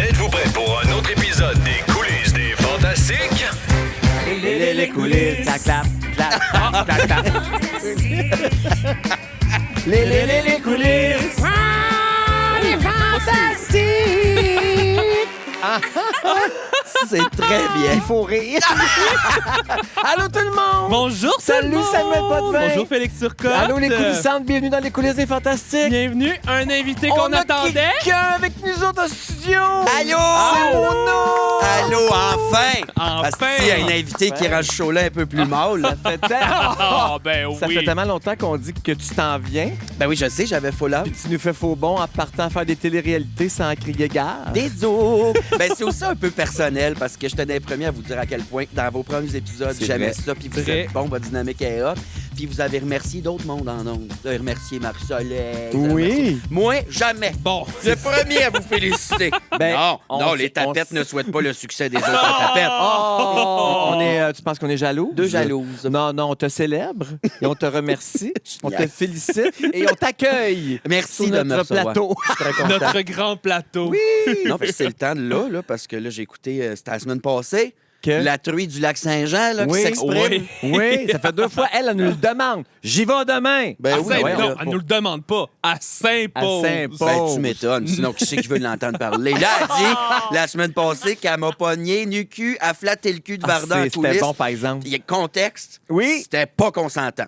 Êtes-vous prêts pour un autre épisode des coulisses des Fantastiques? Les coulisses, clap, clap, clap, clap, clap. Les coulisses. Les fantastiques. C'est très bien. Il faut rire. Allô tout le monde. Bonjour, Salut, tout le monde. Samuel Potvin. Bonjour, Félix Turcotte. Allô les coulissantes, bienvenue dans les coulisses des fantastiques. Bienvenue, un invité qu'on On a attendait. quelqu'un avec nous autres au studio. Allô? C'est mon nom. Allô, enfin! Enfin. Parce qu'il y a un invité qui rend ce show-là un peu plus mâle. Ça fait tellement- Ah, ben oui. Ça fait tellement longtemps qu'on dit que tu t'en viens. Ben oui, je sais, j'avais full out. Puis tu nous fais faux bon en partant faire des téléréalités sans crier gare. Désolé! Ben c'est aussi un peu personnel parce que je tenais premier à vous dire à quel point dans vos premiers épisodes, C'est j'aimais vrai. ça. Puis vous Vrai. êtes bon, votre dynamique est hot. Puis vous avez remercié d'autres mondes en ondes. Vous avez remercié Marie-Soleil. vous avez remercié- Oui. Moi, jamais. Bon, Le premier à vous féliciter. Ben, non, les tapettes ne souhaitent pas le succès des autres tapettes. Oh, on est, tu penses qu'on est jaloux? Deux jalouses. Non, non, on te célèbre et on te remercie, on te félicite et on t'accueille Merci sur de me notre recevoir. plateau. Je suis très content. notre grand plateau. Non, puis c'est le temps de là, parce que là, j'ai écouté, c'était la semaine passée, Que? la truie du lac Saint-Jean, là, Oui, qui s'exprime. oui. Oui, ça fait 2 fois, elle nous le demande. J'y vais demain. Ben À oui, Saint- voyons. non, elle nous le demande pas. À Saint-Paul. À Saint-Paul. Ben, tu m'étonnes. Sinon, qui c'est qui veut l'entendre parler? Là, elle dit, la semaine passée, qu'elle m'a pogné nu cul, à flatter le cul de Ah, Varda en c'était coulisses. bon, par exemple. Il y a contexte. Oui. C'était pas consentant.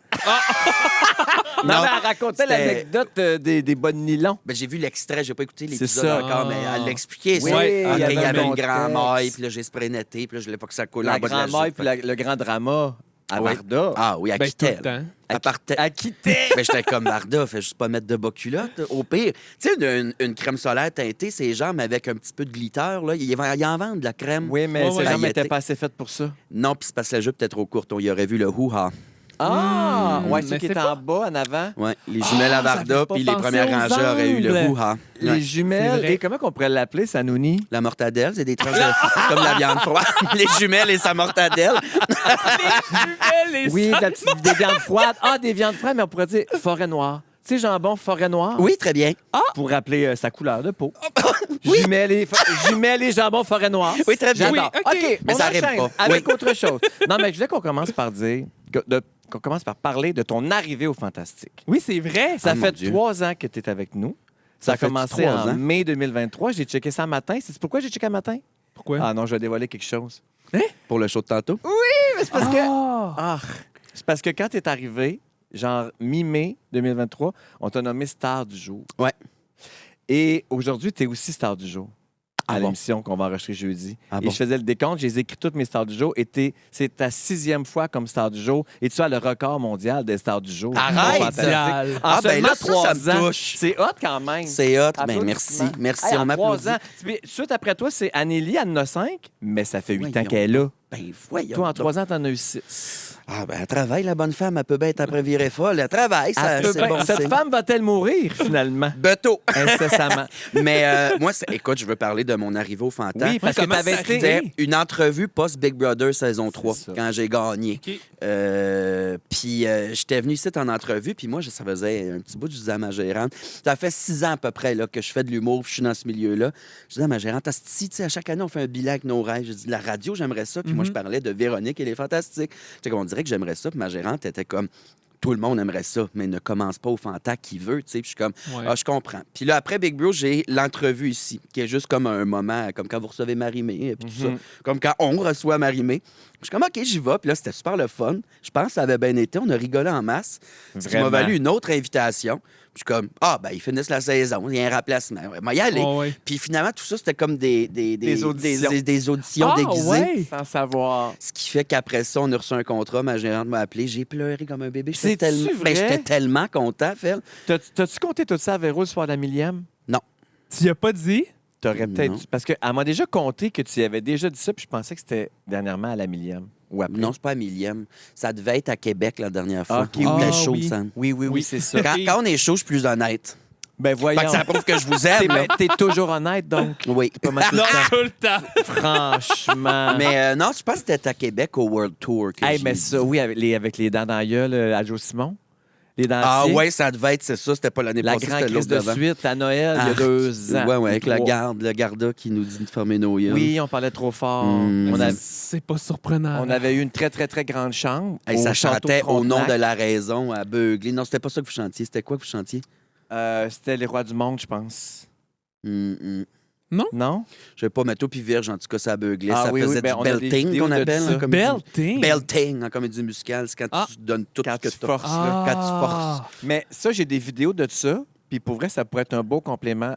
Non, Non, mais elle racontait c'était- l'anecdote des bonnes nylons. Ben, j'ai vu l'extrait, j'ai pas écouté C'est l'épisode ça. encore, mais elle l'expliquait. Oui, ça. il y OK, avait il y un avait une contexte. grande maille, puis là, j'ai spraynetté, puis là, je voulais pas que ça coule La en bas de la grand-mère jupe. puis le grand drama à Oui. Varda. Ah oui, à Ben, tout le quittait. temps. Elle partait. À quitter. Mais j'étais comme Varda, fait juste pas mettre de bas culotte. Au pire, tu sais, une crème solaire teintée, ses jambes avec un petit peu de glitter, là. Il en vend de la crème. Oui, mais Ouais, ses ouais. jambes n'étaient Paillettée. pas assez faites pour ça. Non, puis c'est parce que la jupe était trop courte. On y aurait vu le hoo-ha. Ah! Ouais, mais ceux qui c'est étaient pas- en bas, en avant. Ouais, les jumelles à ça Varda, fait pas puis les penser premières aux rangées auraient eu le angles. hoo-ha. Les Ouais. jumelles. C'est vrai. Et comment qu'on pourrait l'appeler, Sanouni? La mortadelle, c'est des tranches de- comme la viande froide. Les jumelles et sa mortadelle. Oui, des viandes froides. Ah, des viandes froides, mais on pourrait dire forêt noire. Tu sais, jambon forêt noire. Oui, très bien. Pour rappeler sa couleur de peau. Jumelles et jambon forêt noire. Oui, très bien. J'adore. Oui, OK, OK. Mais on ça rime enchaîne pas. avec Oui. autre chose. Non, mais je voulais qu'on commence par dire... qu'on commence par parler de ton arrivée au Fantastique. Oui, c'est vrai. Ça Ah, mon fait Dieu. 3 ans que tu es avec nous. Ça a fait commencé 3 en ans? mai 2023. J'ai checké ça un matin. C'est pourquoi j'ai checké un matin? Pourquoi? Ah non, je vais dévoiler quelque chose. Pour le show de tantôt. C'est parce que... Ah. Ah, c'est parce que quand tu es arrivé, genre mi-mai 2023, on t'a nommé Star du jour. Ouais. Et aujourd'hui, tu es aussi Star du jour à Ah bon? l'émission qu'on va enregistrer jeudi. Ah et bon? je faisais le décompte, j'ai écrit toutes mes Stars du jour et c'est ta 6e fois comme Star du jour et tu as le record mondial des Stars du jour. Arrête! Fantastique. En Ah, ben seulement là, ça 3 me ans. touche. C'est hot quand même. C'est hot. Ben, merci. Applaudissements. Merci. Hey, On en 3 m'applaudit. ans. Puis, suite après toi, c'est Anneli, elle en a 5, mais ça fait 8 ans Voyons. qu'elle est là. Ben, voyons. Toi, en donc. 3 ans, t'en as eu 6. Ah, ben, elle travaille, la bonne femme. Elle peut bien être après virée folle. Elle travaille, ça, Elle peut c'est bien- bon. Cette signe. femme va-t-elle mourir, finalement? Beto. Incessamment. Mais moi, écoute, je veux parler de mon arrivée au Fantasme. Oui, parce que comment t'avais ça été... arrive? C'était une entrevue post-Big Brother saison 3, ça. quand j'ai gagné. OK. Puis j'étais venu ici en entrevue, puis moi, ça faisait un petit bout, je disais à ma gérante, ça fait 6 ans à peu près là, que je fais de l'humour, puis je suis dans ce milieu-là. Je disais à ma gérante, Asti, tu sais, à chaque année, on fait un bilan avec nos rêves. Je dis, la radio, j'aimerais ça. Puis moi, je parlais de Véronique et les Fantastiques. J'étais comme, on dirait que j'aimerais ça. Puis ma gérante était comme, tout le monde aimerait ça, mais ne commence pas au Fantac qui veut, tu sais. Puis je suis comme, Ouais. ah, je comprends. Puis là, après Big Bro, j'ai l'entrevue ici, qui est juste comme un moment, comme quand vous recevez Marie-Mé, puis tout ça. Comme quand on reçoit Marie-Mé. Je suis comme, OK, j'y vais. Puis là, c'était super le fun. Je pense que ça avait bien été. On a rigolé en masse. Ce qui m'a Vraiment. valu une autre invitation. Puis je suis comme, ah, ben, ils finissent la saison. Il y a un remplacement. Ouais, moi, y aller. Ouais, ouais. Puis finalement, tout ça, c'était comme des auditions. des auditions Ah, déguisées. ouais. Sans savoir. Ce qui fait qu'après ça, on a reçu un contrat. Ma gérante m'a appelé. J'ai pleuré comme un bébé. C'est-tu vrai? J'étais tellement content, Phil. T'as-tu compté tout ça à Véro le soir de la millième? Tu y as pas dit? T'aurais peut-être Non. dû. Parce qu'elle m'a déjà compté que tu y avais déjà dit ça, puis je pensais que c'était dernièrement à la millième. Ou après. Non, c'est pas à millième. Ça devait être à Québec la dernière fois. OK, On oui. était Ah, chaud, oui. Sam. Oui, oui, oui, Oui. c'est ça. Quand on est chaud, je suis plus honnête. Ben voyons. Fait que ça prouve que je vous aime. là. T'es toujours honnête, donc. Oui. Pas mal tout Non, le temps. tout le temps. Franchement. Mais non, je pense que c'était à Québec au World Tour. Que Hey, j'ai mais dit. ça, oui, avec les dents dans la gueule à Joe Simon. les dentiers. Ah ouais, ça devait être, c'est ça. C'était pas l'année La passée, grande c'était crise l'autre de d'avant. suite à Noël, il y a 2 ans. Ouais, ouais, avec la 3. garde, le garda qui nous dit de fermer nos yeux. Oui, on parlait trop fort. Mm. C'est pas surprenant. On avait eu une très, très, très grande chambre. Hey, au ça château chantait au nom Frontenac. de la raison à beugler. Non, c'était pas ça que vous chantiez. C'était quoi que vous chantiez? C'était les rois du monde, je pense. Non? Je sais pas, mais toi puis Vierge, en tout cas, ça beuglait. Ah ça oui, oui, faisait ben, on a du des belting vidéos qu'on de appelle ça. en comédie. Belting. Belting en comédie musicale, c'est quand Ah. tu donnes tout Quand ce que tu tu as. forces, là. Quand tu forces. Mais ça, j'ai des vidéos de ça. Puis pour vrai, ça pourrait être un beau complément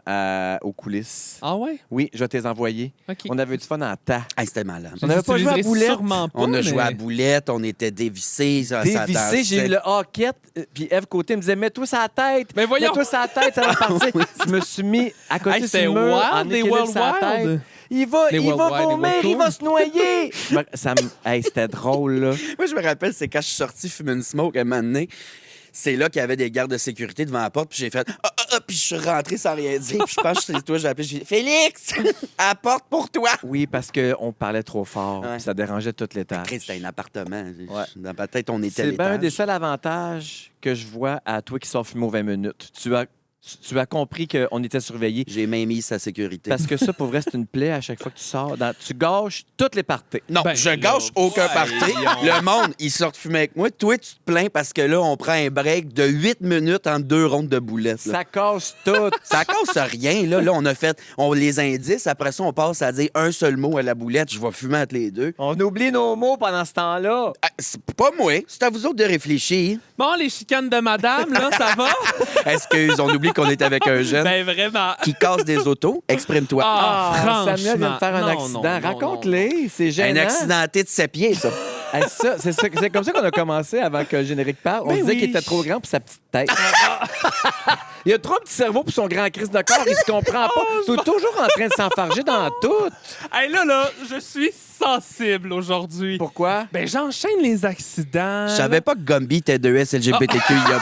aux coulisses. Ah ouais? Oui, je vais te les envoyer. OK. On avait du fun en tas. Hey, c'était malade. On n'avait pas joué à l'utiliserai boulette. sûrement pas, On a mais- joué à boulette, on était dévissés. Ça Dévissé, dansait. j'ai eu le hoquette. Puis Eve Côté me disait, mets-toi sur la tête. Mais voyons! Mets-toi sur la tête, ça va partir. Je me suis mis à côté Hey, sur c'était le mur, en wild, des équilibre Wild sur la tête. Wild. Il va, Les il Wild va Wild, les vomir, Wild il va Tour. se noyer. Hey, c'était drôle, là. Moi, je me rappelle, c'est quand je suis sorti fumer une smoke un moment donné. C'est là qu'il y avait des gardes de sécurité devant la porte, puis j'ai fait puis je suis rentré sans rien dire. Puis je pense que c'est toi, j'ai appelé, j'ai dit Félix, à la porte pour toi. Oui, parce qu'on parlait trop fort. Ouais. Puis ça dérangeait toute l'étage. Après, c'était un appartement. Ouais. Dans ma tête, on était à C'est bien un l'étage. des seuls avantages que je vois à toi qui sors fumer aux 20 minutes. Tu as compris qu'on était surveillés. J'ai même mis sa sécurité. Parce que ça, pour vrai, c'est une plaie à chaque fois que tu sors. Tu gâches toutes les parties. Non, Ben, je là, gâche aucun voyons. party. Le monde, ils sortent fumer avec moi. Toi, tu te plains parce que là, on prend un break de 8 minutes entre 2 rondes de boulettes. là. Ça casse tout. Ça casse rien. Là, on a fait les indices. Après ça, on passe à dire un seul mot à la boulette. Je vais fumer entre les deux. On oublie nos mots pendant ce temps-là. Ah, c'est pas moi. C'est à vous autres de réfléchir. Bon, les chicanes de madame, là, ça va? Est-ce qu'ils ont oublié qu'on est avec un jeune Ben vraiment. qui casse des autos? Exprime-toi. Ah, Samuel vient de faire un non, accident. non, non, Raconte-les. C'est gênant. Un accidenté de 7 pieds, ça. Hey, c'est comme ça qu'on a commencé avant que le générique parle. On Ben disait oui. qu'il était trop grand pour sa petite tête. Il a trop de petit cerveau pour son grand crise de corps. Il se comprend pas. Il est toujours en train de s'enfarger dans tout. Hey, là, je suis sensible aujourd'hui. Pourquoi? Ben, j'enchaîne les accidents. Je savais pas que Gumby était 2S LGBTQIA+.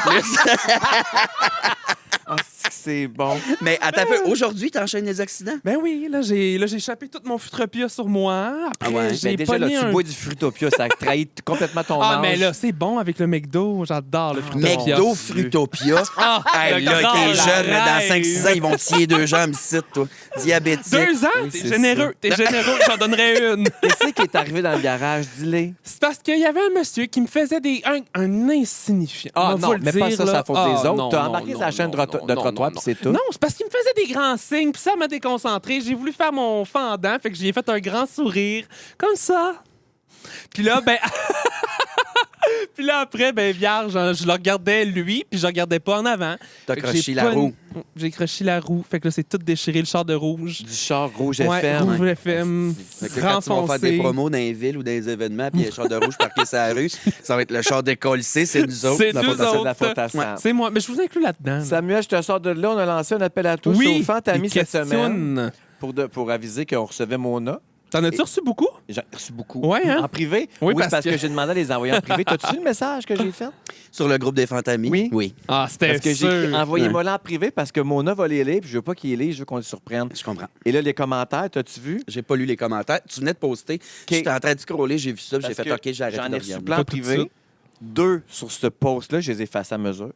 Ah, c'est bon. Mais attends un peu. Aujourd'hui, t'enchaînes les accidents? Ben oui, là, j'ai échappé tout mon Futropia sur moi. Après, Ah ouais? j'ai Mais déjà, là, pogné tu un... bois du Fruitopia. Ça a trahi complètement ton Ah, âge. mais là, c'est bon avec le McDo. J'adore le Fruitopia. McDo Fruitopia. Ah, Hey, le là, grand t'es jeune, là, dans rêve. 5-6 ans, ils vont te scier 2 jambes ici, toi. Diabétique. 2 ans? Oui, T'es c'est généreux. T'es généreux. J'en donnerais une. Qu'est-ce qui est arrivé dans le garage? Dis-le. C'est parce qu'il y avait un monsieur qui me faisait un insignifiant. Ah On va non, vous le mais pas dire, ça, c'est là. la faute Ah, des autres. non, T'as non, embarqué non, sur la chaîne non, de non, trottoir, non, puis c'est tout. Non, c'est parce qu'il me faisait des grands signes, puis ça m'a déconcentré. J'ai voulu faire mon fendant, fait que j'ai fait un grand sourire, comme ça. Puis là, ben... Puis là, après, ben, vierge, je le regardais lui, puis je regardais pas en avant. T'as Fait que croché j'ai la pas- roue. J'ai croché la roue. Fait que là, c'est tout déchiré, le char de rouge. Du char rouge Ouais, FM. rouge FM. Fait que quand tu vas faire des renfoncé. promos dans les villes ou dans les événements, puis il y a un char de rouge parqué sur la rue, ça va être le char décollé, c'est nous autres. C'est La nous faute à ça. C'est de la autres. faute à Sam. C'est moi. Mais je vous inclus là-dedans. là. Samuel, je te sors de là. On a lancé un appel à tous. Oui, Sauf t'as mis des cette semaine questions. pour aviser qu'on recevait Mona. T'en as-tu reçu beaucoup? J'en ai reçu beaucoup. Ouais, hein? En privé? Oui, c'est parce parce que que j'ai demandé à les envoyer en privé. T'as-tu vu le message que j'ai fait? Sur le groupe des Fantamis? Oui. Oui, Ah, c'était Parce que j'ai écrit, sûr. envoyez-moi là en privé parce que Mona va les lire, puis je veux pas qu'il les lise, je veux qu'on les surprenne. je comprends. Et là, les commentaires, t'as-tu vu? J'ai pas lu les commentaires. Tu venais de poster. J'étais en train de scroller, j'ai vu ça, puis j'ai Parce fait que OK, j'ai arrêté J'en de ai reçu regarder. plein en Pas tout de privé. suite. 2 sur ce post-là, je les ai effacés à mesure.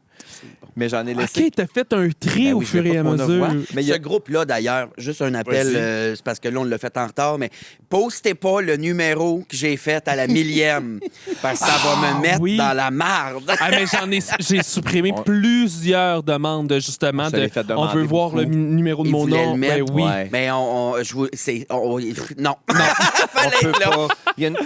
Mais j'en ai laissé. OK, t'as fait un tri Ben au oui, je veux fur et pas à qu'on le mesure. voit. Mais il y a- Ce groupe-là, d'ailleurs, juste un appel, Vas-y. c'est parce que là, on l'a fait en retard, mais postez pas le numéro que j'ai fait à la millième, parce que ça va me mettre oui. dans la marde. Ah, mais j'ai supprimé On- plusieurs demandes, justement. On se l'est fait On demander veut voir beaucoup. le numéro de Ils mon voulaient nom. le mettre, Ben oui. Ouais. Mais non. On Fallait peut être là. pas.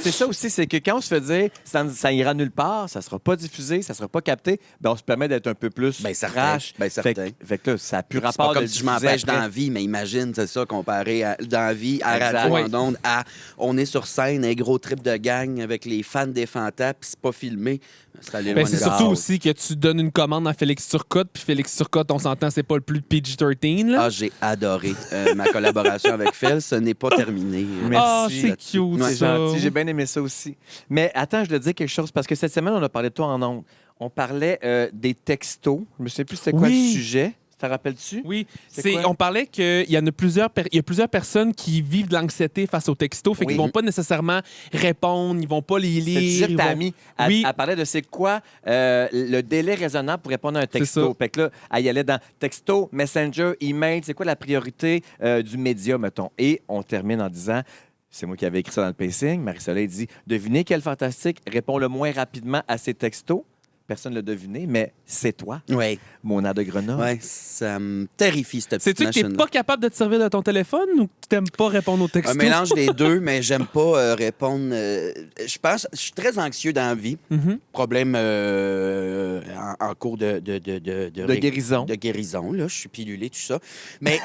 C'est ça aussi, c'est que quand on se fait dire ça ira nulle part, ça sera pas diffusé, ça sera pas capté, ben on se permet d'être un peu plus Ben, certain. trash. Ben, certain. Fait que là, ça n'a plus C'est rapport pas comme de si je diffuser m'empêche après. dans la vie, mais imagine, c'est ça, comparé à dans la vie, à Exact. radio, Oui. en ondes, à on est sur scène, un gros trip de gang avec les fans des Fantas, puis c'est pas filmé. C'est aller Ben, loin c'est de surtout gaz. aussi que tu donnes une commande à Félix Turcotte, puis Félix Turcotte, on s'entend, c'est pas le plus PG-13, là. Ah, j'ai adoré ma collaboration avec Phil. Ce n'est pas terminé. Merci. Ah, c'est là-dessus. cute, C'est ça. gentil, j'ai bien aimé ça aussi. Mais attends, je dois te dire quelque chose, parce que cette semaine, on a parlé de toi en ondes. On parlait des textos. Je me souviens plus c'était quoi Oui. le sujet. T'en rappelles-tu? Oui, C'est quoi? on parlait qu'il y en a plusieurs, il y a plusieurs personnes qui vivent de l'anxiété face aux textos, fait Oui. qu'ils vont pas nécessairement répondre, ils vont pas les C'est le lire. sujet de ils ta vont- amie. Oui. Elle parlait de c'est quoi le délai raisonnable pour répondre à un ça. texto. Fait que là, elle y allait dans texto, messenger, email, c'est quoi la priorité du média, mettons. Et on termine en disant, c'est moi qui avais écrit ça dans le pacing, Marie-Soleil dit, devinez quel fantastique répond le moins rapidement à ses textos. Personne ne l'a deviné, mais c'est toi, Oui, Mona de Grenoble. ouais, ça me terrifie, cette petite Sais-tu que t'es machine-là. pas capable de te servir de ton téléphone ou que t'aimes pas répondre aux textos? Un mélange des deux, mais j'aime pas répondre. Je pense, je suis très anxieux dans la vie. Mhm. Problème en cours de guérison. De guérison, là. Je suis pilulé, tout ça. Mais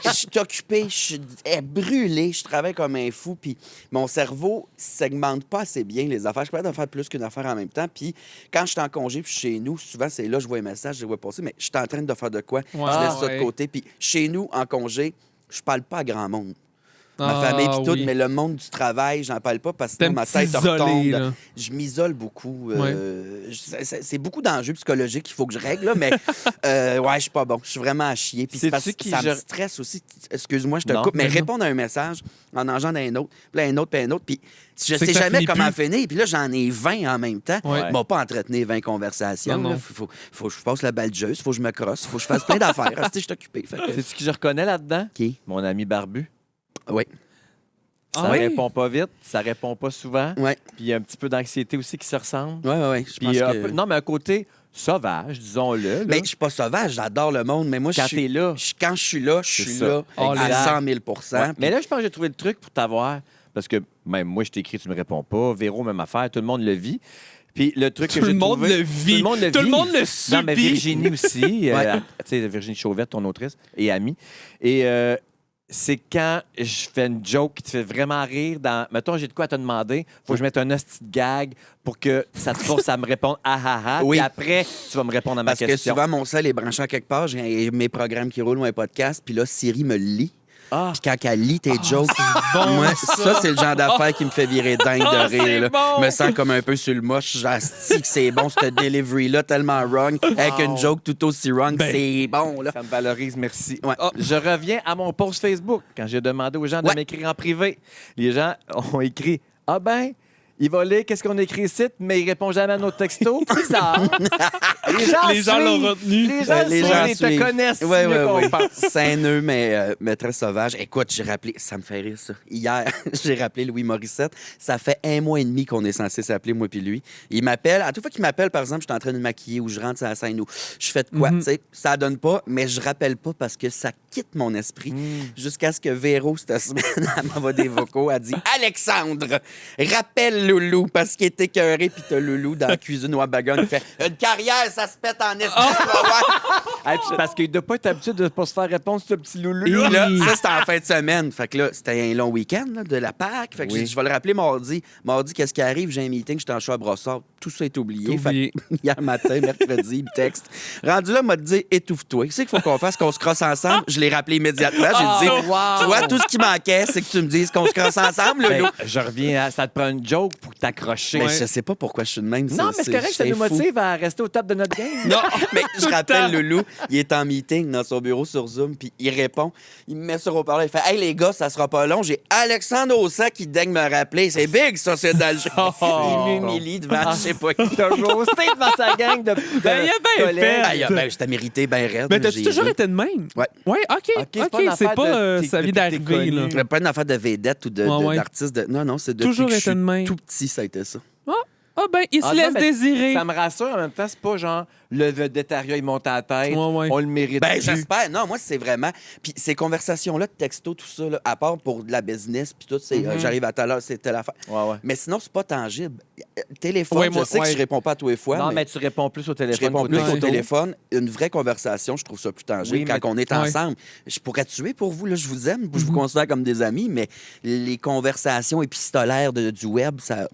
je suis occupé, je suis brûlé, je travaille comme un fou, puis mon cerveau segmente pas assez bien les affaires. Je suis capable d'en faire plus qu'une affaire en même temps. Puis quand je suis en congé, puis chez nous, souvent, c'est là, je vois un message, je les vois passer, mais je suis en train de faire de quoi. Ouais. Je laisse ça Ouais. de côté. Puis chez nous, en congé, je parle pas à grand monde. Ma Ah, famille puis tout, oui. mais le monde du travail, j'en parle pas parce que sinon T'aimes ma tête t'isoler, retombe. là. Je m'isole beaucoup. C'est beaucoup d'enjeux psychologiques qu'il faut que je règle, là, mais ouais, je suis pas bon. Je suis vraiment à chier. Puis Sais-tu parce que qui ça me je- stresse aussi. Excuse-moi, je te Non, coupe, mais mais non. répondre à un message en engeant d'un autre, puis un autre, puis un autre, puis je C'est que sais ça jamais finit comment plus. finir. Puis là, j'en ai 20 en même temps. Ouais. Je vais pas entretenir 20 conversations. Non, non. Il faut que je fasse la baldeuse, il faut que je me crosse, il faut que je fasse plein d'affaires. Tu sais, je suis occupé. Fait que- Sais-tu qui je reconnais là-dedans? Qui? Mon ami Barbu. Oui. Ça Ah oui? répond pas vite, ça répond pas souvent. Ouais. Puis il y a un petit peu d'anxiété aussi qui se ressemble. Ouais. Je pense Puis un que... peu- non, mais un côté sauvage, disons-le. là. Mais je suis pas sauvage, j'adore le monde, mais moi, Quand je suis... t'es là. Quand je suis là, je C'est suis ça. là Oh, à exact. 100 000 Ouais. Mais là, je pense que j'ai trouvé le truc pour t'avoir. Parce que même moi, je t'écris, tu me réponds pas. Véro, même affaire. Tout le monde le vit. Puis le truc que Tout j'ai le monde trouvé... le vit. Tout le monde le Tout le vit. monde le subit. Non, mais Virginie aussi. Ouais. Tu sais, Virginie Chauvette, ton autrice et amie. Et c'est quand je fais une joke qui te fait vraiment rire. Mettons, j'ai de quoi à te demander. Faut que je mette un hostie de gag pour que ça te force à me répondre « ah ah ah ». Oui. Puis après, tu vas me répondre à ma Parce que question. souvent, mon sel est branché à quelque part, j'ai mes programmes qui roulent ou un podcast, puis là, Siri me le lit. Ah, Puis quand elle lit tes jokes, bon, moi, ça. c'est le genre d'affaire qui me fait virer dingue Ah, de rire. c'est Là. bon. Je me sens comme un peu sur le moche. J'astique que c'est bon, ce delivery-là, tellement wrong. Avec une joke tout aussi wrong, Ben. c'est bon. Là. ça me valorise, merci. Ouais. Ah, je reviens à mon post Facebook. Quand j'ai demandé aux gens de Ouais. m'écrire en privé, les gens ont écrit « Ah ben, il va lire qu'est-ce qu'on écrit ici, mais il répond jamais à nos textos. » Bizarre. Les gens l'ont suivent. retenu. Les gens, Les suivent gens et te suivent. connaissent Ouais, mieux qu'on ouais. pense. Saineux, mais très sauvage. Écoute, j'ai rappelé, ça me fait rire, ça. Hier, j'ai rappelé Louis Morissette. Ça fait 1 mois et demi qu'on est censé s'appeler, moi puis lui. Il m'appelle. À toute fois qu'il m'appelle, par exemple, je suis en train de me maquiller ou je rentre sur la scène ou je fais de quoi. Tu sais, ça donne pas, mais je rappelle pas parce que ça quitte mon esprit. Jusqu'à ce que Véro, cette semaine, elle m'envoie des vocaux. Elle dit Alexandre, rappelle Loulou parce qu'il est écœuré. Puis t'as Loulou dans la cuisine ou à bagonne. Il fait une carrière, ça se pète en esprit. tu vas voir. Ah, puis parce qu'il ne doit pas être habitué de ne pas se faire répondre, ce petit loulou. Et là, ça, c'était en fin de semaine. Fait que là, c'était un long week-end là, de la Pâques. Fait que Oui. j'ai dit, je vais le rappeler mardi. Mardi, qu'est-ce qui arrive? J'ai un meeting, j'étais en choix à Brossard. Tout ça est oublié. Tout Fait oublié. que hier matin, mercredi, il me texte. Rendu là, il m'a dit, étouffe-toi. Qu'est-ce qu'il faut qu'on fasse, qu'on se crosse ensemble? Je l'ai rappelé immédiatement. J'ai dit, tu vois, tout ce qui manquait, c'est que tu me dises qu'on se crosse ensemble, Ben, Loulou. je reviens à ça te prend une joke pour t'accrocher. Mais je sais pas pourquoi je suis de même. Non, mais c'est correct, ça nous fou. motive à rester au top de notre game. Non, mais je Tout le rappelle temps. Loulou, il est en meeting dans son bureau sur Zoom, puis il répond, il me met sur haut-parleur, il fait Hey les gars, ça sera pas long, j'ai Alexandre Ossan qui daigne me rappeler. C'est big, ça, c'est dans le jeu. Il m'humilie devant je sais pas qui. T'as roasté devant sa gang de Ben, il a bien collègues. fait. Ah, ben, c'était mérité, ben raide. Mais là, t'as-tu j'ai toujours ri. été de même? Ouais. Ouais, OK. OK, c'est OK, pas une c'est affaire pas de- ça vient depuis que t'es d'arriver, là. connu. Pas une affaire de vedette ou Ouais. d'artiste. Non, non, c'est depuis Toujours que je été suis de même. tout petit, ça a été ça. Ah ben, il se Ah, laisse non, mais désirer. Ça me rassure, en même temps, c'est pas genre le vedettariat, il monte à la tête, Ouais. on le mérite Ben, plus. j'espère. Non, moi, c'est vraiment. Puis ces conversations-là de texto, tout ça, là, à part pour de la business, puis tout, c'est j'arrive à telle heure, c'est telle affaire. Ouais. Mais sinon, c'est pas tangible. Téléphone, Ouais, je moi, sais que ouais. je réponds pas à tous les fois. Non, mais mais tu réponds plus au téléphone. je réponds qu'au plus au texto. téléphone. Une vraie conversation, je trouve ça plus tangible. Oui, mais- Quand on est Ouais. ensemble, je pourrais tuer pour vous, là, je vous aime, je vous considère comme des amis, mais les conversations épistolaires du web, ça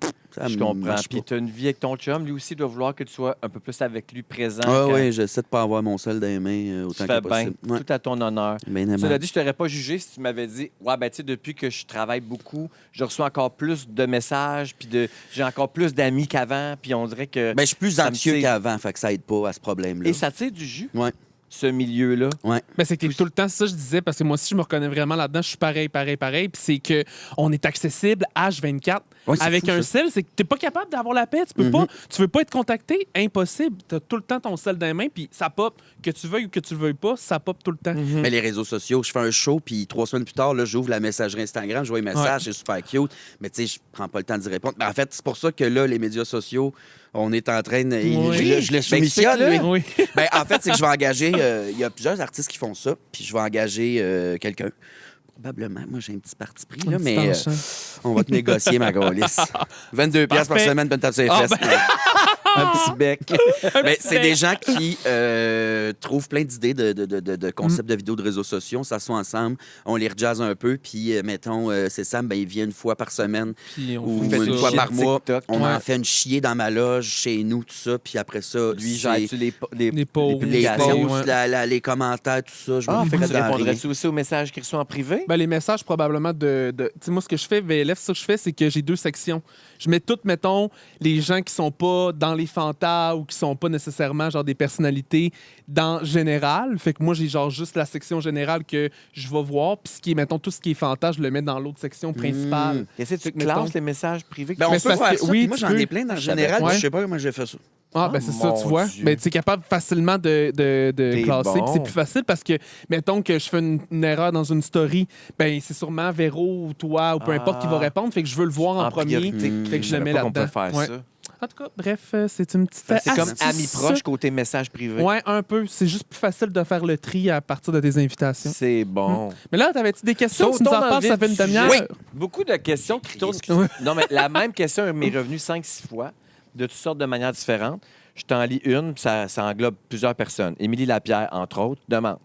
Je me comprends. marche Puis pas. tu as une vie avec ton chum, lui aussi doit vouloir que tu sois un peu plus avec lui présent. Ah quand oui, j'essaie de pas avoir mon sel dans les mains tu autant fais que bien, possible. Ouais. tout à ton honneur. Bien Cela aimable. dit, je t'aurais pas jugé si tu m'avais dit ouais, ben, tu sais, depuis que je travaille beaucoup, je reçois encore plus de messages, puis j'ai encore plus d'amis qu'avant, puis on dirait que. Ben, je suis plus ça me anxieux tire. qu'avant, fait que ça aide pas à ce problème-là. Et ça tire du jus. Ouais. ce milieu-là. Ben, c'est que tout le temps, c'est ça que je disais, parce que moi aussi, je me reconnais vraiment là-dedans. Je suis pareil. Puis c'est qu'on est accessible H24. Ouais, c'est Avec fou, un ça. sel, c'est que t'es pas capable d'avoir la paix. Tu veux pas être contacté, impossible. T'as tout le temps ton sel dans les mains, puis ça pop. Que tu veuilles ou que tu le veuilles pas, ça pop tout le temps. Mais les réseaux sociaux, je fais un show, puis 3 semaines plus tard, là, j'ouvre la messagerie Instagram, je vois les messages, c'est super cute, mais tu sais, je prends pas le temps d'y répondre. Mais en fait, c'est pour ça que là, les médias sociaux, on est en train de... Je le soumissionne, lui. Oui. Ben, en fait, c'est que je vais engager... Il y a plusieurs artistes qui font ça, puis je vais engager quelqu'un. Probablement. Moi, j'ai un petit parti pris, là, mais on va te négocier, ma grosse. 22$ par Parfait. semaine, bonne tape sur les fesses. Un petit bec. Ben, c'est des gens qui trouvent plein d'idées de concepts de vidéos de réseaux sociaux. On s'assoit ensemble, on les rejazz un peu, puis mettons, c'est Sam, ben, il vient une fois par semaine Puis on ou fait une ça. fois par mois. TikTok. On Ouais. en fait une chier dans ma loge, chez nous, tout ça, puis après ça, Lui, c'est gères-tu les Les posts. les publications? posts, ouais. les commentaires, tout ça. Je Ah, me fait fais que tu dans rien. répondrais-tu aussi aux messages qu'ils reçoivent en privé? Ben, les messages, probablement, tu sais, moi, ce que je fais, VLF, ça que je fais, c'est que j'ai 2 sections. Je mets toutes, mettons, les gens qui sont pas dans les fantas ou qui sont pas nécessairement, genre, des personnalités dans général. Fait que moi, j'ai, genre, juste la section générale que je vais voir. Puis, ce qui est, mettons, tout ce qui est fantas, je le mets dans l'autre section principale. Qu'est-ce que tu Mettons- classes les messages privés? Ben, on Mais peut c'est parce faire que- ça. oui, puis moi, tu j'en peux. ai plein dans le Je savais général. pas. Je sais pas comment j'ai fait ça. Ah, ben c'est ça, mon tu vois. Dieu. Ben, tu es capable facilement de T'es classer. bon. Puis c'est plus facile parce que, mettons que je fais une erreur dans une story, ben c'est sûrement Véro ou toi ou peu importe qui va répondre. Fait que je veux le voir en premier. priorité. Fait que je le savais mets pas qu'on là-dedans. pouvait faire Ouais. ça. En tout cas, bref, c'est une petite C'est comme astuce. amis proches côté messages privés. Ouais, un peu. C'est juste plus facile de faire le tri à partir de tes invitations. C'est bon. Mais là, t'avais-tu des questions? Tu nous en Sautons dans parles, le ça vif fait une du demi-heure. sujet. Beaucoup de questions qui tournent. Ouais. Non, mais la même question m'est revenue 5-6 fois, de toutes sortes de manières différentes. Je t'en lis une, puis ça englobe plusieurs personnes. Émilie Lapierre, entre autres, demande.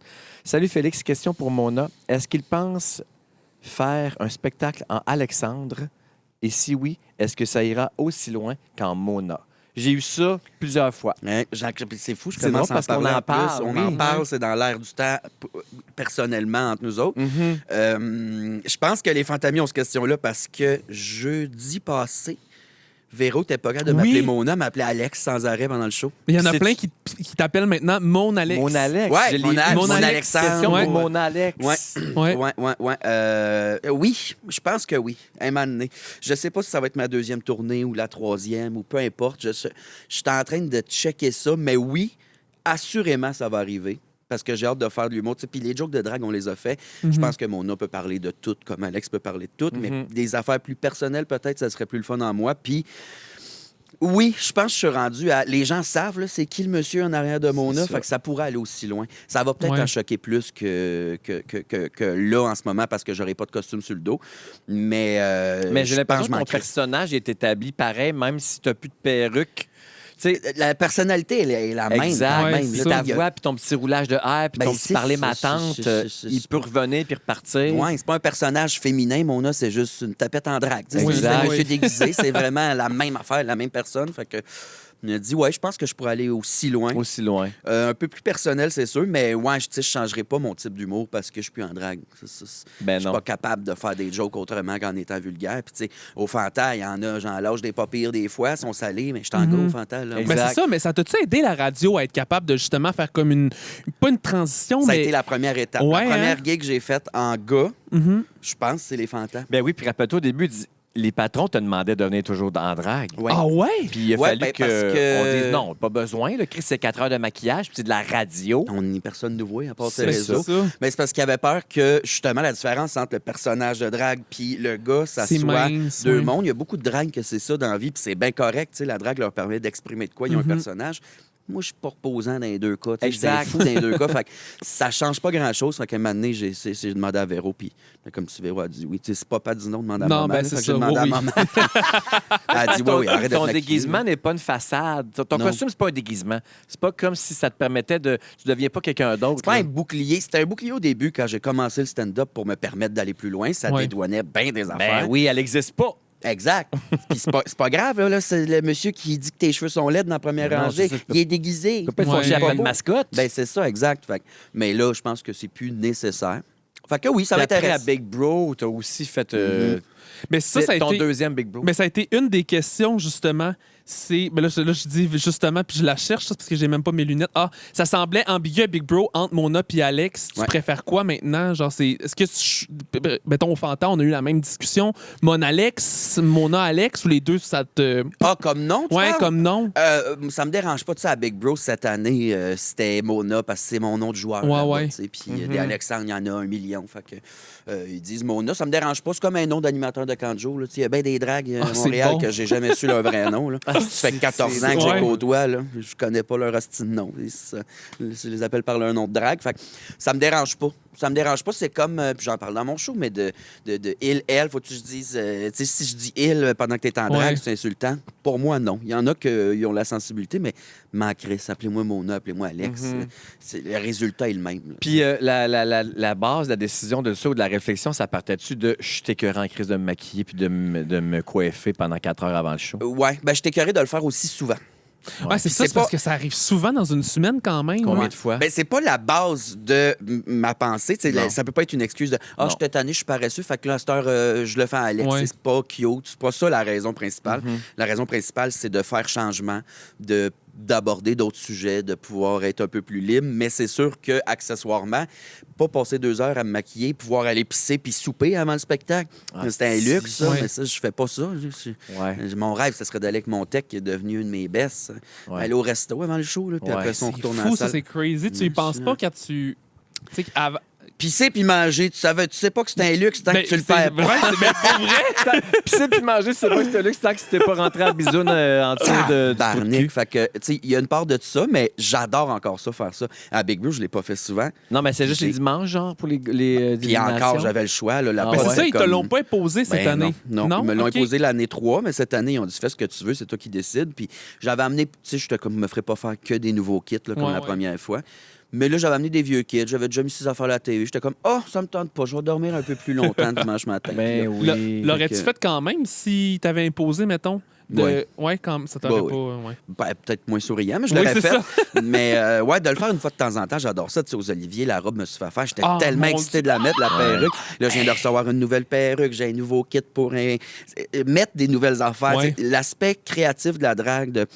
Salut Félix, question pour Mona. Est-ce qu'il pense faire un spectacle en Alexandre? Et si oui, est-ce que ça ira aussi loin qu'en Mona? J'ai eu ça plusieurs fois. Ouais, c'est fou, je C'est commence drôle à en parce qu'on parler en en plus. parle, On oui. en parle, c'est dans l'air du temps, personnellement, entre nous autres. Je pense que les Fantamis ont cette question-là parce que jeudi passé, Véro t'es pas capable de Oui. m'appeler Mona, m'appeler Alex sans arrêt pendant le show. Il y en a C'est- plein qui t'appellent maintenant Mon Alex. Mon Alex. Ouais, je l'ai mon vu. Alex, mon Question Alexandre. Ouais. pour mon Alex. Ouais. Ouais. Oui, je pense que oui. Un moment donné. Je sais pas si ça va être ma 2e tournée ou la 3e ou peu importe. Je suis en train de checker ça, mais oui, assurément, ça va arriver. Parce que j'ai hâte de faire de l'humour. Tu sais, puis les jokes de drague, on les a fait. Je pense que Mona peut parler de tout, comme Alex peut parler de tout. Mais des affaires plus personnelles, peut-être, ça serait plus le fun en moi. Puis oui, je pense que je suis rendu à... Les gens savent, là, c'est qui le monsieur en arrière de Mona, fait que ça pourrait aller aussi loin. Ça va peut-être Ouais. en choquer plus que là, en ce moment, parce que j'aurai pas de costume sur le dos. Mais j'ai je pense l'impression je que m'en ton crisse. personnage est établi pareil, même si tu n'as plus de perruque. Tu sais, La personnalité, elle est la même. exact. Ouais, même. c'est Là, Ta il y a- voix, puis ton petit roulage de air, puis Ben, ton petit c'est parler ça, ma tante, c'est- il peut revenir puis repartir. Ouais, c'est pas un personnage féminin, Mona, c'est juste une tapette en drague. Tu sais, Oui, c'est un exact. monsieur déguisé, c'est vraiment la même affaire, la même personne. Fait que il a dit, ouais, je pense que je pourrais aller aussi loin. Aussi loin. Un peu plus personnel, c'est sûr, mais ouais, tu sais, je changerai pas mon type d'humour parce que je suis plus en drague. Ben Je suis non. pas capable de faire des jokes autrement qu'en étant vulgaire. Puis, tu sais, au Fanta, il y en a, j'en lâche des pas pires des fois, ils sont salés, mais je suis en gars au Fanta. Là. Exact. Ben, c'est ça, mais ça t'a-tu aidé la radio à être capable de justement faire comme pas une transition, Ça a mais. été la première étape. Ouais, la première hein? gig que j'ai faite en gars, Mhm. je pense, c'est les Fantas. Ben oui, puis rappelle-toi, au début, les patrons te demandaient de venir toujours en drague. Ouais. Ah ouais? Puis il a Ouais, fallu ben, que parce que- on dise non, pas besoin. Le Chris, c'est 4 heures de maquillage, puis c'est de la radio. On n'y personne ne voit à part ces C'est réseaux. ça. Mais c'est parce qu'il avait peur que, justement, la différence entre le personnage de drague puis le gars, ça C'est soit mince, deux oui. mondes. Il y a beaucoup de drague que c'est ça dans la vie, puis c'est bien correct. Tu sais, la drague leur permet d'exprimer de quoi. Ils ont un personnage. Moi, je suis pas reposant dans les deux cas. Tu sais, j'étais Exact. fou dans les deux cas. Fait que ça change pas grand-chose. Fait qu'à un moment donné, j'ai demandé à Véro, puis comme si Véro a dit oui. Tu sais, c'est pas pas dit non, demande à Non, maman. ben, là. c'est Fait que ça, j'ai demandé oui. à maman. Elle a dit oui, arrête de Ton te maquiller. déguisement n'est pas une façade. Ton Non. costume, c'est pas un déguisement. C'est pas comme si ça te permettait de. Tu deviens pas quelqu'un d'autre. C'est pas là. un bouclier. C'était un bouclier au début quand j'ai commencé le stand-up pour me permettre d'aller plus loin. Ça Ouais. dédouanait bien des affaires. Ben oui, elle n'existe pas. Exact. Puis c'est pas grave, là. C'est le monsieur qui dit que tes cheveux sont laids dans la première Non, rangée. c'est ça, Il est déguisé. Tu peux pas être Ouais. fâché après Pas une beau. mascotte. Ben, c'est ça, exact. Fait que- mais là, je pense que c'est plus nécessaire. Fait que oui, ça Puis après, à m'intéresse. Big Bro, tu as aussi fait Mais ça a ton été. deuxième Big Bro. Mais ça a été une des questions, justement, c'est. Ben là, je dis justement, puis je la cherche parce que j'ai même pas mes lunettes. Ah, ça semblait ambigu à Big Bro entre Mona et Alex. Tu préfères quoi maintenant? Genre, est-ce que, mettons, au Fanta, on a eu la même discussion. Alex, Mona, Alex, ou les deux, ça te. Ah, comme non, tu Ouais, parles? comme non. Ça me dérange pas. Tu sais, à Big Bro, cette année, c'était Mona parce que c'est mon nom de joueur. Ouais. Puis des Alexandre, il y en a 1 million. Fait que, ils disent Mona. Ça me dérange pas. C'est comme un nom d'animateur de Kanjo. Il y a bien des dragues à Montréal que j'ai jamais su leur vrai nom. Là. Ça fait 14 ans que j'ai côtoie. Je connais pas leur hostie de nom. Je les appelle par leur nom de drague. Fait que ça me dérange pas. Ça me dérange pas, c'est comme, puis j'en parle dans mon show, mais de il, elle, faut que je dise, tu sais, si je dis il pendant que t'es en drague, c'est insultant. Pour moi, non. Il y en a qui ont la sensibilité, mais Chris, appelez-moi Mona, appelez-moi Alex. Le résultat est le même. Là. Puis la base de la décision de ça ou de la réflexion, ça partait-tu de je suis écœurant en crise de me maquiller puis de me coiffer pendant 4 heures avant le show? Ouais, ben je suis écœuré de le faire aussi souvent. Ouais, c'est ça, c'est parce que ça arrive souvent dans une semaine quand même. Combien de fois? Ben, c'est pas la base de ma pensée. Ça peut pas être une excuse de je suis tanné, je suis paresseux, fait que là, à cette heure, je le fais à Alex. C'est pas cute. C'est pas ça la raison principale. La raison principale, c'est de faire changement, d'aborder d'autres sujets, de pouvoir être un peu plus libre. Mais c'est sûr que accessoirement, pas passer 2 heures à me maquiller, pouvoir aller pisser puis souper avant le spectacle. C'est un luxe, ça. Mais ça, je fais pas ça. Mon rêve, ce serait d'aller avec mon tech qui est devenu une de mes bestes. Aller au resto avant le show, là, puis après ça, on retourne à la salle. Ça, c'est crazy. Tu y penses pas quand tu... Pisser puis manger, tu sais pas que c'est un luxe tant que tu le fais. C'est vrai. Pisser puis manger, tu sais pas que c'est un luxe tant que tu t'es pas rentré à bisoune en dessous de barnique. Fait que, tu sais, il y a une part de ça, mais j'adore encore ça, faire ça. À Big Blue, je l'ai pas fait souvent. Non, mais c'est juste les dimanches, genre, pour les puis encore, j'avais le choix. Là, mais c'est ça, ils te l'ont pas imposé cette année. Non, ils me l'ont imposé l'année 3, mais cette année, ils ont dit fais ce que tu veux, c'est toi qui décides. Puis j'avais amené, tu sais, j'étais comme, je me ferais pas faire que des nouveaux kits, là, comme la première fois. Mais là, j'avais amené des vieux kits. J'avais déjà mis 6 affaires à la télé. J'étais comme, ça me tente pas. Je vais dormir un peu plus longtemps dimanche matin. Ben oui. L'aurais-tu fait quand même si t'avais imposé, mettons? Ouais, comme ça t'aurait pas. Ouais. Ben, peut-être moins souriant, mais je l'aurais fait. Mais de le faire une fois de temps en temps, j'adore ça. Tu sais, aux Olivier, la robe me se fait faire. J'étais tellement excité de la mettre, la perruque. Là, je viens de recevoir une nouvelle perruque. J'ai un nouveau kit pour mettre des nouvelles affaires. L'aspect créatif de la drague,